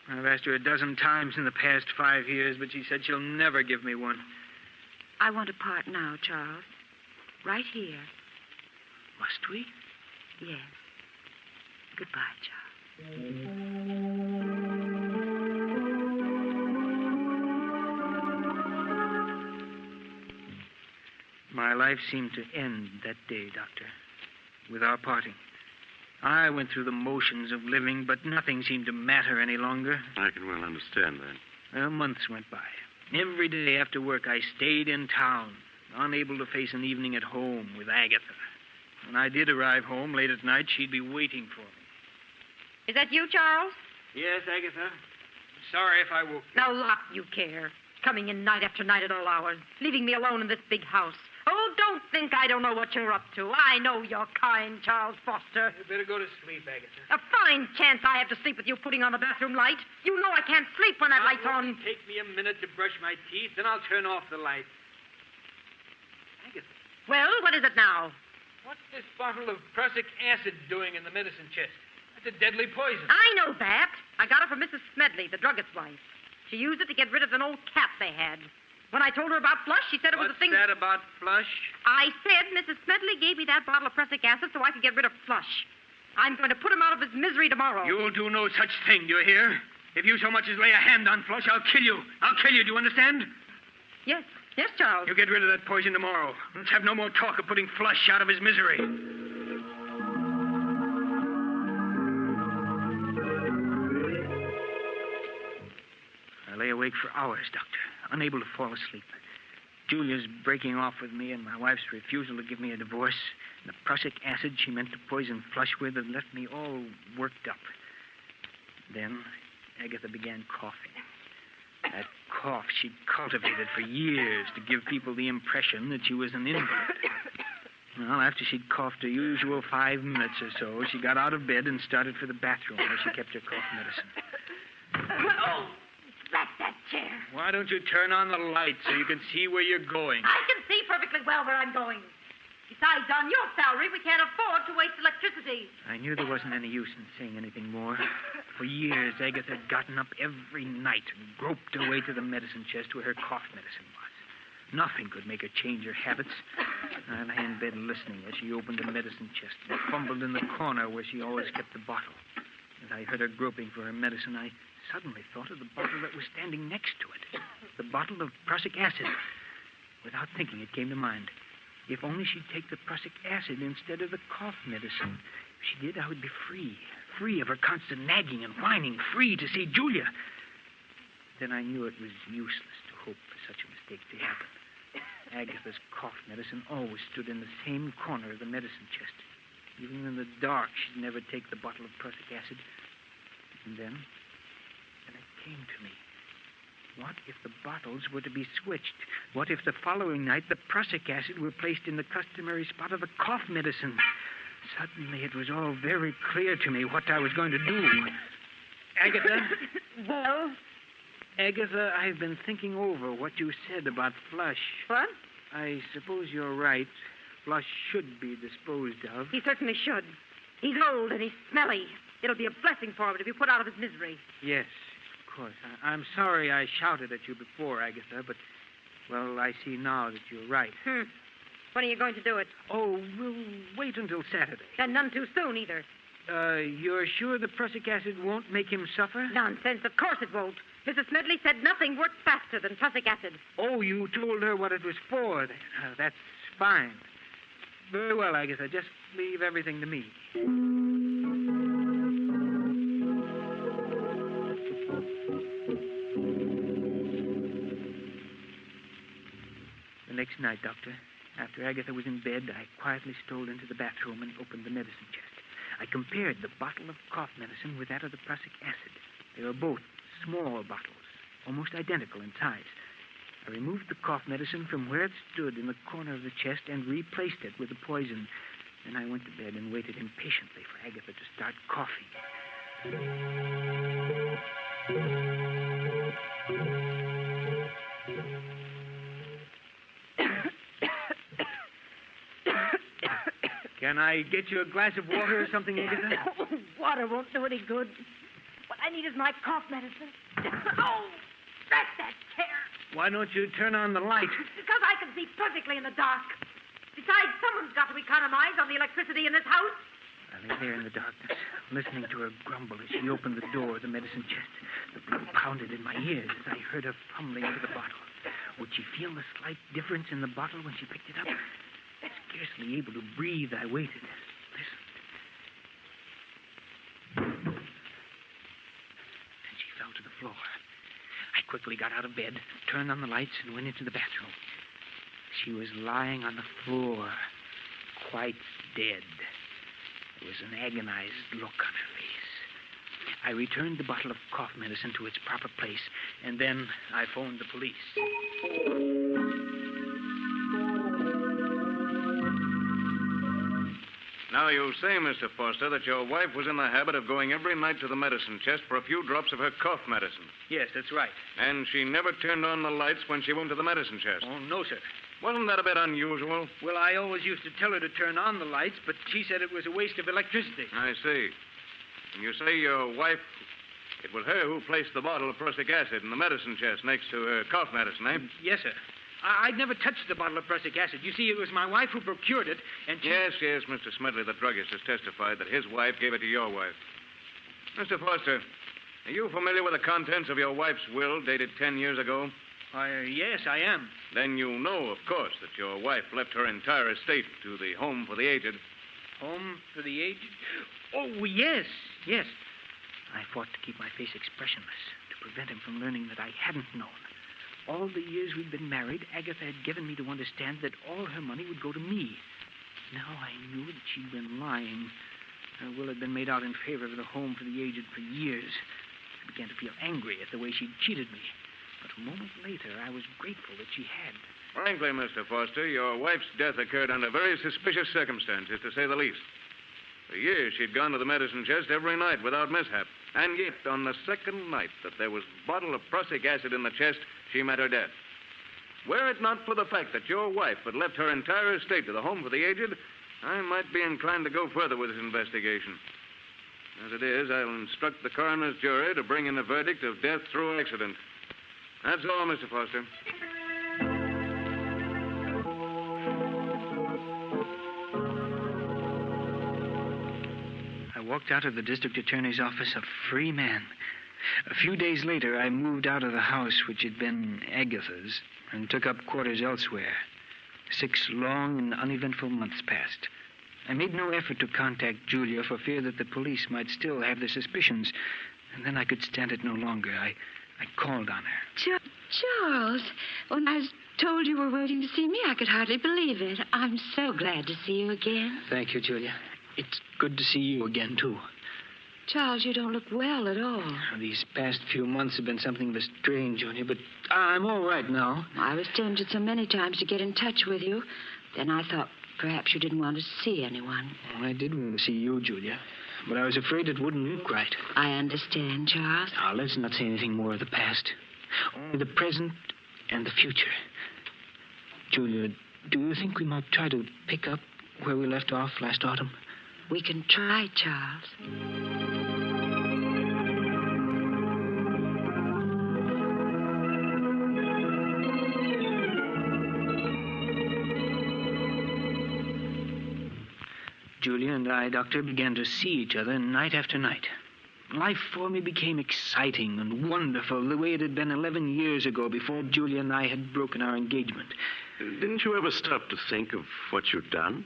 I've asked her a dozen times in the past 5 years, but she said she'll never give me one. I want to part now, Charles. Right here. Must we? Yes. Goodbye, Charles. My life seemed to end that day, Doctor, with our parting. I went through the motions of living, but nothing seemed to matter any longer. I can well understand that. Well, months went by. Every day after work, I stayed in town, unable to face an evening at home with Agatha. When I did arrive home late at night, she'd be waiting for me. Is that you, Charles? Yes, Agatha. Sorry if I woke you. Now, lot you care. Coming in night after night at all hours, leaving me alone in this big house. Oh, don't think I don't know what you're up to. I know you're kind, Charles Foster. You better go to sleep, Agatha. A fine chance I have to sleep with you putting on the bathroom light. You know I can't sleep when that light's on. Take me a minute to brush my teeth, then I'll turn off the light. Agatha. Well, what is it now? What's this bottle of prussic acid doing in the medicine chest? That's a deadly poison. I know that. I got it from Mrs. Smedley, the druggist's wife. She used it to get rid of an old cat they had. When I told her about Flush, she said it was a thing... What's that about Flush? I said Mrs. Smedley gave me that bottle of prussic acid so I could get rid of Flush. I'm going to put him out of his misery tomorrow. You'll do no such thing, do you hear? If you so much as lay a hand on Flush, I'll kill you. I'll kill you, do you understand? Yes, Charles. You get rid of that poison tomorrow. Let's have no more talk of putting Flush out of his misery. I lay awake for hours, Doctor, unable to fall asleep. Julia's breaking off with me and my wife's refusal to give me a divorce. And the prussic acid she meant to poison Flush with had left me all worked up. Then Agatha began coughing. That cough she'd cultivated for years to give people the impression that she was an invalid. Well, after she'd coughed her usual 5 minutes or so, she got out of bed and started for the bathroom where she kept her cough medicine. Oh, that's that chair. Why don't you turn on the light so you can see where you're going? I can see perfectly well where I'm going. Besides, on your salary, we can't afford to waste electricity. I knew there wasn't any use in saying anything more. For years, Agatha had gotten up every night and groped her way to the medicine chest where her cough medicine was. Nothing could make her change her habits. I lay in bed listening as she opened the medicine chest and fumbled in the corner where she always kept the bottle. As I heard her groping for her medicine, I suddenly thought of the bottle that was standing next to it. The bottle of prussic acid. Without thinking, it came to mind. If only she'd take the prussic acid instead of the cough medicine. If she did, I would be free. Free of her constant nagging and whining. Free to see Julia. Then I knew it was useless to hope for such a mistake to happen. Agatha's cough medicine always stood in the same corner of the medicine chest. Even in the dark, she'd never take the bottle of prussic acid. And then it came to me. What if the bottles were to be switched? What if the following night the prussic acid were placed in the customary spot of the cough medicine? Suddenly it was all very clear to me what I was going to do. Agatha? Well? Agatha, I've been thinking over what you said about Flush. What? I suppose you're right. Flush should be disposed of. He certainly should. He's old and he's smelly. It'll be a blessing for him to be put out of his misery. Yes, of course. I'm sorry I shouted at you before, Agatha, but, well, I see now that you're right. When are you going to do it? Oh, we'll wait until Saturday. And none too soon, either. You're sure the prussic acid won't make him suffer? Nonsense. Of course it won't. Mrs. Smedley said nothing works faster than prussic acid. Oh, you told her what it was for. That's fine. Very well, Agatha. Just leave everything to me. The next night, Doctor, after Agatha was in bed, I quietly strolled into the bathroom and opened the medicine chest. I compared the bottle of cough medicine with that of the prussic acid. They were both small bottles, almost identical in size. I removed the cough medicine from where it stood in the corner of the chest and replaced it with the poison. Then I went to bed and waited impatiently for Agatha to start coughing. Can I get you a glass of water or something, Agatha? Water won't do any good. What I need is my cough medicine. Oh, that's that chair. Why don't you turn on the light? Because I can perfectly in the dark. Besides, someone's got to economize on the electricity in this house. I lay there in the darkness, listening to her grumble as she opened the door of the medicine chest. The blood pounded in my ears as I heard her fumbling for the bottle. Would she feel the slight difference in the bottle when she picked it up? Scarcely able to breathe, I waited, listened. Then she fell to the floor. I quickly got out of bed, turned on the lights, and went into the bathroom. She was lying on the floor, quite dead. There was an agonized look on her face. I returned the bottle of cough medicine to its proper place, and then I phoned the police. Now, you say, Mr. Foster, that your wife was in the habit of going every night to the medicine chest for a few drops of her cough medicine. Yes, that's right. And she never turned on the lights when she went to the medicine chest. Oh, no, sir. Wasn't that a bit unusual? Well, I always used to tell her to turn on the lights, but she said it was a waste of electricity. I see. And you say your wife, it was her who placed the bottle of prussic acid in the medicine chest next to her cough medicine, eh? Yes, sir. I'd never touched the bottle of prussic acid. You see, it was my wife who procured it, and she... Yes, Mr. Smedley, the druggist, has testified that his wife gave it to your wife. Mr. Foster, are you familiar with the contents of your wife's will dated 10 years ago? Yes, I am. Then you know, of course, that your wife left her entire estate to the Home for the Aged. Home for the Aged? Oh, yes. I fought to keep my face expressionless, to prevent him from learning that I hadn't known. All the years we'd been married, Agatha had given me to understand that all her money would go to me. Now I knew that she'd been lying. Her will had been made out in favor of the Home for the Aged for years. I began to feel angry at the way she'd cheated me. But a moment later, I was grateful that she had. Frankly, Mr. Foster, your wife's death occurred under very suspicious circumstances, to say the least. For years, she'd gone to the medicine chest every night without mishap. And yet, on the second night that there was a bottle of prussic acid in the chest, she met her death. Were it not for the fact that your wife had left her entire estate to the Home for the Aged, I might be inclined to go further with this investigation. As it is, I'll instruct the coroner's jury to bring in a verdict of death through accident. That's all, Mr. Foster. I walked out of the district attorney's office a free man. A few days later, I moved out of the house which had been Agatha's and took up quarters elsewhere. 6 long and uneventful months passed. I made no effort to contact Julia for fear that the police might still have their suspicions. And then I could stand it no longer. I called on her. Charles, when I was told you were waiting to see me, I could hardly believe it. I'm so glad to see you again. Thank you, Julia. It's good to see you again, too. Charles, you don't look well at all. These past few months have been something of a strain, Julia, but I'm all right now. I was tempted so many times to get in touch with you. Then I thought perhaps you didn't want to see anyone. I did want to see you, Julia, but I was afraid it wouldn't look right. I understand, Charles. Now, let's not say anything more of the past. Only the present and the future. Julia, do you think we might try to pick up where we left off last autumn? We can try, Charles. Julia and I, Doctor, began to see each other night after night. Life for me became exciting and wonderful the way it had been 11 years ago before Julia and I had broken our engagement. Didn't you ever stop to think of what you'd done?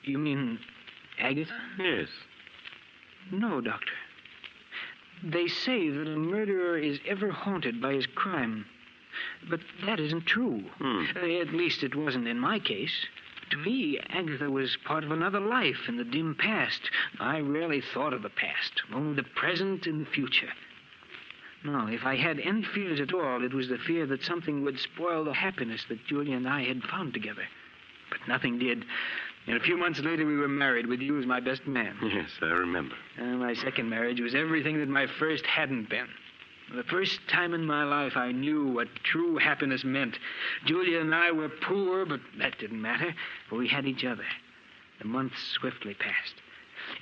You mean Agatha? Yes. No, Doctor. They say that a murderer is ever haunted by his crime. But that isn't true. At least it wasn't in my case. To me, Agatha was part of another life in the dim past. I rarely thought of the past, only the present and the future. No, if I had any fears at all, it was the fear that something would spoil the happiness that Julia and I had found together. But nothing did. And a few months later, we were married with you as my best man. Yes, I remember. My second marriage was everything that my first hadn't been. For the first time in my life, I knew what true happiness meant. Julia and I were poor, but that didn't matter, for we had each other. The months swiftly passed.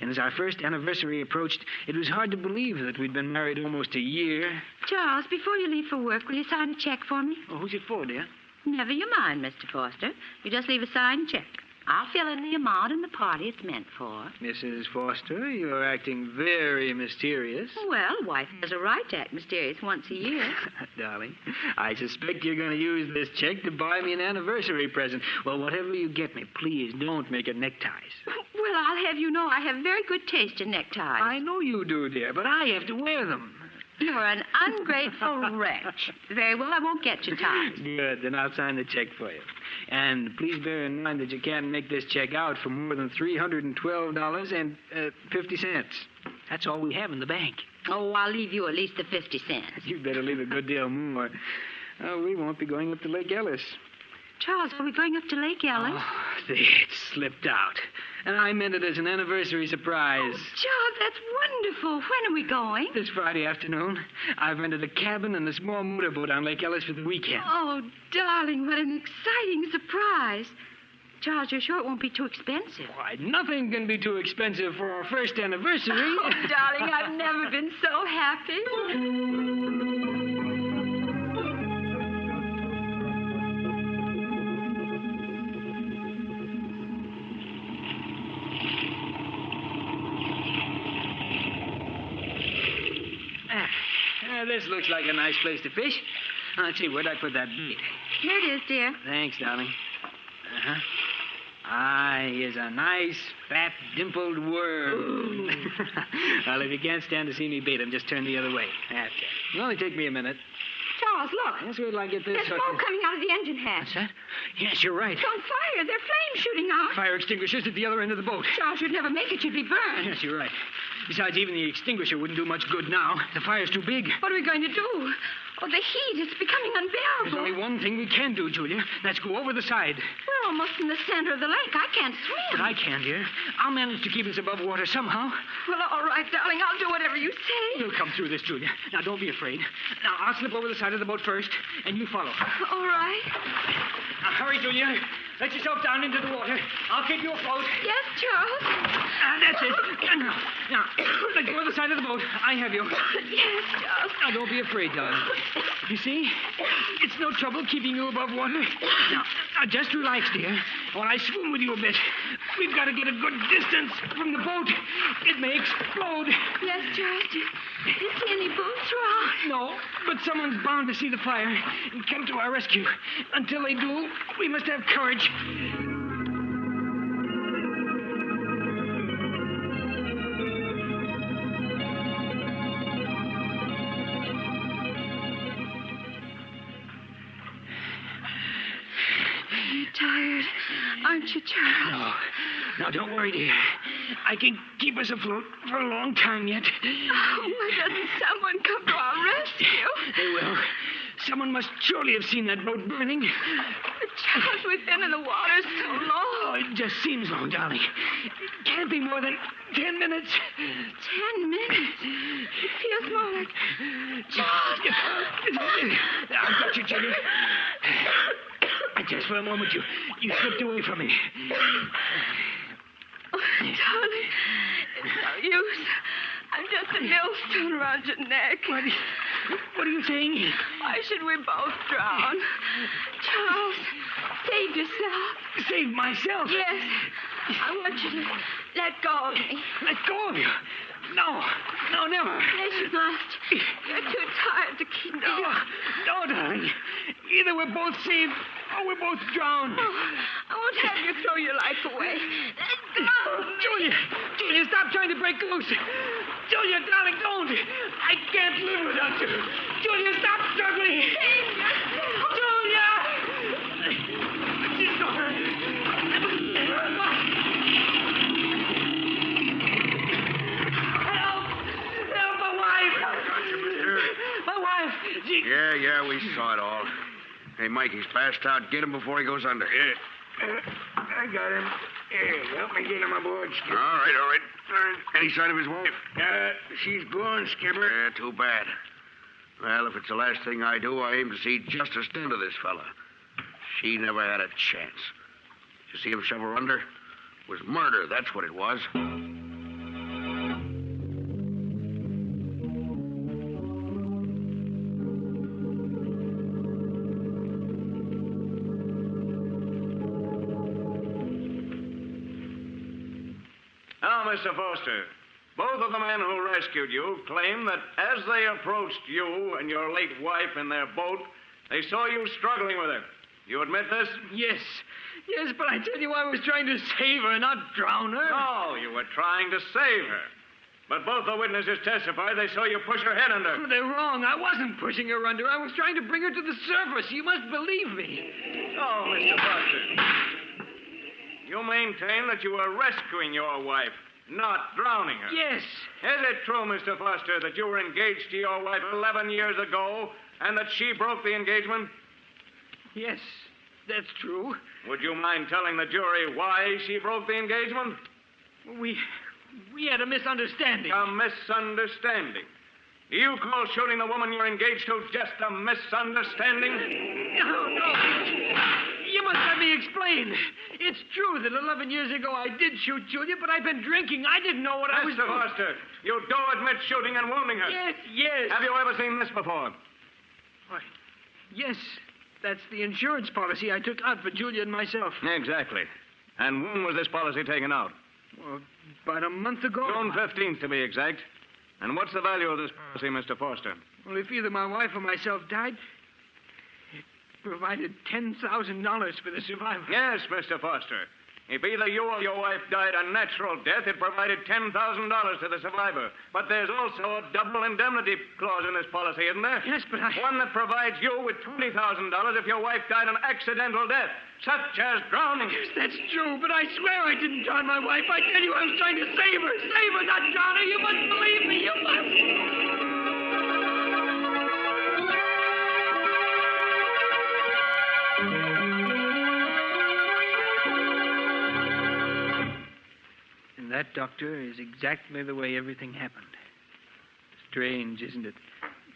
And as our first anniversary approached, it was hard to believe that we'd been married almost a year. Charles, before you leave for work, will you sign a check for me? Oh, who's it for, dear? Never you mind, Mr. Foster. You just leave a signed check. I'll fill in the amount and the party it's meant for. Mrs. Foster, you're acting very mysterious. Well, a wife has a right to act mysterious once a year. Darling, I suspect you're going to use this check to buy me an anniversary present. Well, whatever you get me, please don't make it neckties. Well, I'll have you know I have very good taste in neckties. I know you do, dear, but I have to wear them. You're an ungrateful wretch. Very well, I won't get you ties. Good, then I'll sign the check for you. And please bear in mind that you can't make this check out for more than $312.50. That's all we have in the bank. Oh, I'll leave you at least the 50 cents. You'd better leave a good deal more. We won't be going up to Lake Ellis. Charles, are we going up to Lake Ellis? Oh, it slipped out. And I meant it as an anniversary surprise. Oh, Charles, that's wonderful. When are we going? This Friday afternoon. I've rented a cabin and a small motorboat on Lake Ellis for the weekend. Oh, darling, what an exciting surprise. Charles, you're sure it won't be too expensive? Why, nothing can be too expensive for our first anniversary. Oh, darling, I've never been so happy. This looks like a nice place to fish. Let's see, where'd I put that bait? Here it is, dear. Thanks, darling. Uh-huh. Here's a nice, fat, dimpled worm. Well, if you can't stand to see me bait him, just turn the other way. That's it. It'll only take me a minute. Charles, look. Yes, wait till I get this. There's smoke coming out of the engine hatch. What's that? Yes, you're right. It's on fire. There are flames shooting out. Fire extinguishers at the other end of the boat. Charles, you'd never make it. You'd be burned. Yes, you're right. Besides, even the extinguisher wouldn't do much good now. The fire's too big. What are we going to do? Oh, the heat. It's becoming unbearable. There's only one thing we can do, Julia. Let's go over the side. We're almost in the center of the lake. I can't swim. But I can, dear. I'll manage to keep us above water somehow. Well, all right, darling. I'll do whatever you say. We'll come through this, Julia. Now, don't be afraid. Now, I'll slip over the side of the boat first, and you follow. All right. Now, hurry, Julia. Let yourself down into the water. I'll keep you afloat. Yes, Charles. That's it. Now, let go of the side of the boat. I have you. Yes, Charles. Now, don't be afraid, darling. You see? It's no trouble keeping you above water. Now, just relax, dear, while I swim with you a bit. We've got to get a good distance from the boat. It may explode. Yes, Charles. Do you see any boats around? No, but someone's bound to see the fire and come to our rescue. Until they do, we must have courage. Tired, aren't you, Charles? No. Now, don't worry, dear. I can keep us afloat for a long time yet. Oh, why doesn't someone come to our rescue? They will. Someone must surely have seen that boat burning. But Charles, we've been in the water so long. Oh, it just seems long, darling. It can't be more than 10 minutes. 10 minutes? It feels more like... Charles! I've got you, Julia. Just for a moment, you slipped away from me. Oh, darling, it's no use. I'm just a millstone around your neck. What are you saying? Why should we both drown? Charles, save yourself. Save myself? Yes. I want you to let go of me. Let go of you? No, never. Yes, you must. You're too tired to keep me. No, darling. Either we're both saved or we're both drowned. Oh, I won't have you throw your life away. Let go. Julia, stop trying to break loose. Julia, darling, don't. I can't live without you. Julia, stop struggling. Save yourself. Julia! Help, my wife. My wife. Yeah, we saw it all. Hey, Mike, he's passed out. Get him before he goes under. I got him. Here, help me get him aboard, Skipper. All right. Any sign of his wife? She's gone, Skipper. Yeah, too bad. Well, if it's the last thing I do, I aim to see justice done to this fella. She never had a chance. You see him shove her under? It was murder, that's what it was. Now, Mr. Foster, both of the men who rescued you claim that as they approached you and your late wife in their boat, they saw you struggling with her. You admit this? Yes, but I tell you, I was trying to save her, not drown her. No, you were trying to save her. But both the witnesses testify they saw you push her head under. They're wrong. I wasn't pushing her under. I was trying to bring her to the surface. You must believe me. Oh, Mr. Foster. You maintain that you were rescuing your wife, not drowning her. Yes. Is it true, Mr. Foster, that you were engaged to your wife 11 years ago and that she broke the engagement? Yes, that's true. Would you mind telling the jury why she broke the engagement? We had a misunderstanding. A misunderstanding? Do you call shooting the woman you're engaged to just a misunderstanding? No. You must let me explain. It's true that 11 years ago I did shoot Julia, but I've been drinking. I didn't know what I was doing. Mr. Foster, you do admit shooting and wounding her? Yes. Have you ever seen this before? Why, yes. That's the insurance policy I took out for Julia and myself. Exactly. And when was this policy taken out? Well, about a month ago. June 15th, to be exact. And what's the value of this policy, Mr. Foster? Well, if either my wife or myself died, it provided $10,000 for the survivor. Yes, Mr. Foster. If either you or your wife died a natural death, it provided $10,000 to the survivor. But there's also a double indemnity clause in this policy, isn't there? Yes, but One that provides you with $20,000 if your wife died an accidental death, such as drowning. Yes, that's true, but I swear I didn't drown my wife. I tell you, I was trying to save her, not drown her. You must believe me, you must. That, Doctor, is exactly the way everything happened. Strange, isn't it?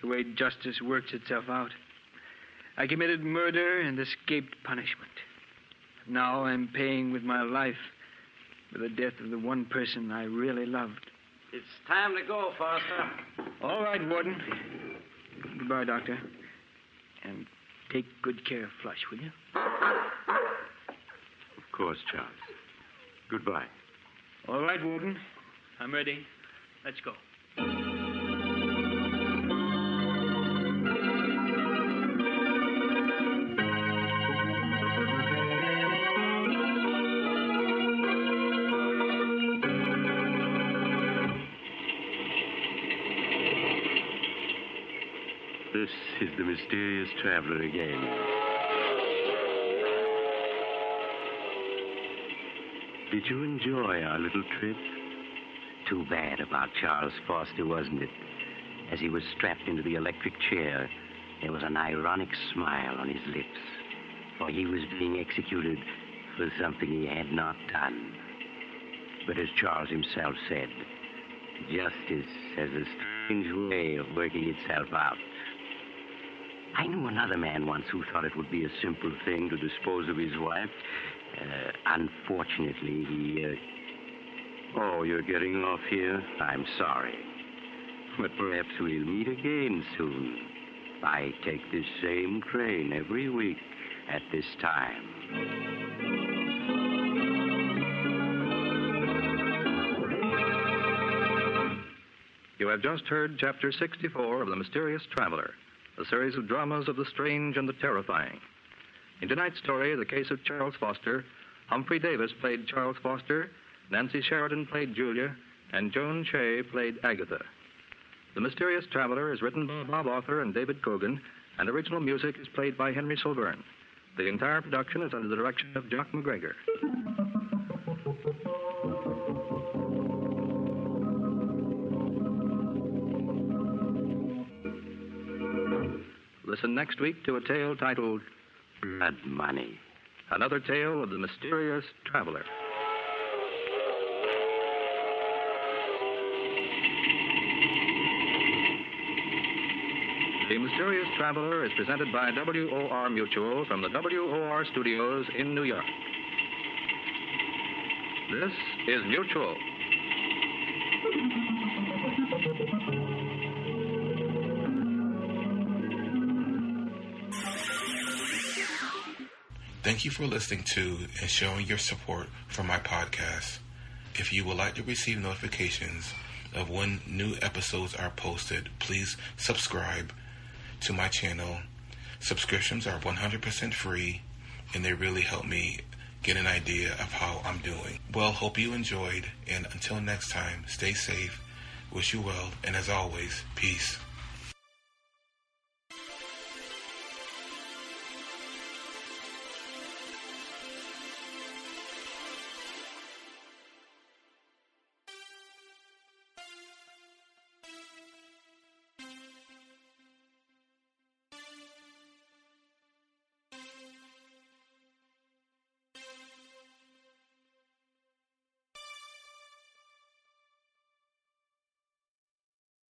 The way justice works itself out. I committed murder and escaped punishment. Now I'm paying with my life for the death of the one person I really loved. It's time to go, Foster. All right, Warden. Goodbye, Doctor. And take good care of Flush, will you? Of course, Charles. Goodbye. All right, Warden. I'm ready. Let's go. This is the mysterious traveler again. Did you enjoy our little trip? Too bad about Charles Foster, wasn't it? As he was strapped into the electric chair, there was an ironic smile on his lips, for he was being executed for something he had not done. But as Charles himself said, justice has a strange way of working itself out. I knew another man once who thought it would be a simple thing to dispose of his wife. Unfortunately, he... Oh, you're getting off here? I'm sorry. But perhaps we'll meet again soon. I take this same train every week at this time. You have just heard Chapter 64 of The Mysterious Traveler, a series of dramas of the strange and the terrifying. In tonight's story, the case of Charles Foster, Humphrey Davis played Charles Foster, Nancy Sheridan played Julia, and Joan Shea played Agatha. The Mysterious Traveler is written by Bob Arthur and David Cogan, and original music is played by Henry Silverne. The entire production is under the direction of Jock McGregor. Listen next week to a tale titled Blood Money. Another tale of the mysterious traveler. The Mysterious Traveler is presented by WOR Mutual from the WOR studios in New York. This is Mutual. Thank you for listening to and showing your support for my podcast. If you would like to receive notifications of when new episodes are posted, please subscribe to my channel. Subscriptions are 100% free, and they really help me get an idea of how I'm doing. Well, hope you enjoyed, and until next time, stay safe, wish you well, and as always, peace.